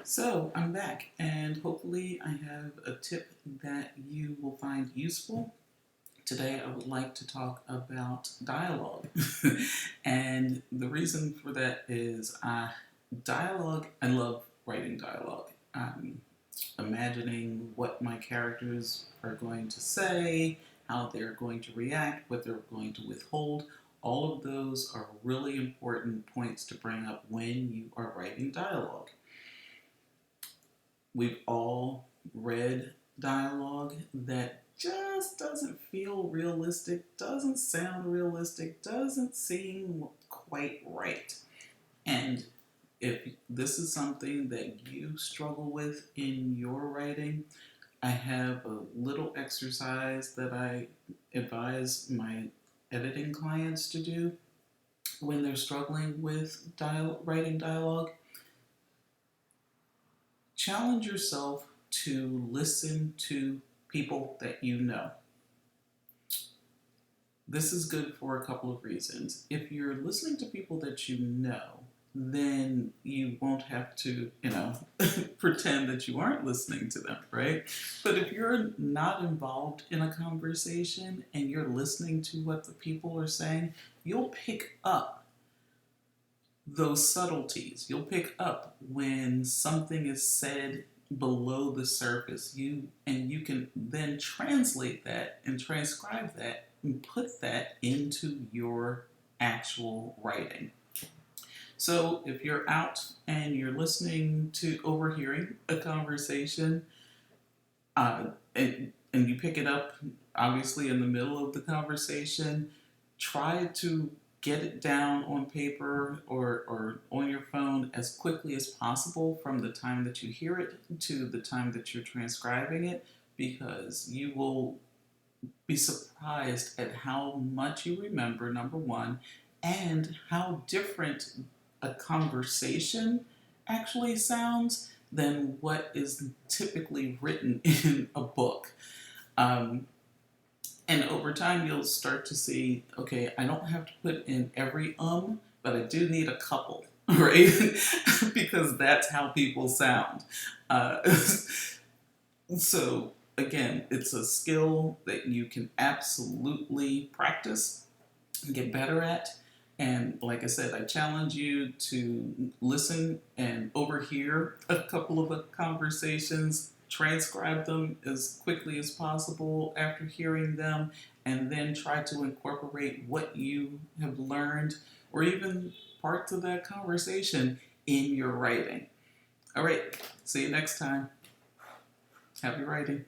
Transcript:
So I'm back, and hopefully, I have a tip that you will find useful. Today, I would like to talk about dialogue. And the reason for that is dialogue, I love writing dialogue. Imagining what my characters are going to say, how they're going to react, what they're going to withhold. All of those are really important points to bring up when you are writing dialogue. We've all read dialogue that just doesn't feel realistic, doesn't sound realistic, doesn't seem quite right. And if this is something that you struggle with in your writing, I have a little exercise that I advise my editing clients to do when they're struggling with writing dialogue. Challenge yourself to listen to people that you know. This is good for a couple of reasons. If you're listening to people that you know, then you won't have to, pretend that you aren't listening to them, right? But if you're not involved in a conversation and you're listening to what the people are saying, you'll pick up those subtleties. You'll pick up when something is said below the surface. You can then translate that and transcribe that and put that into your actual writing. So if you're out and you're listening to overhearing a conversation, and you pick it up obviously in the middle of the conversation, try to get it down on paper or on your phone as quickly as possible from the time that you hear it to the time that you're transcribing it, because you will be surprised at how much you remember, number one, and how different a conversation actually sounds than what is typically written in a book. Um, and over time, you'll start to see, okay, I don't have to put in every but I do need a couple, right? Because that's how people sound. Uh, so, again, it's a skill that you can absolutely practice and get better at. And like I said, I challenge you to listen and overhear a couple of conversations, transcribe them as quickly as possible after hearing them, and then try to incorporate what you have learned or even parts of that conversation in your writing. All right, see you next time. Happy writing.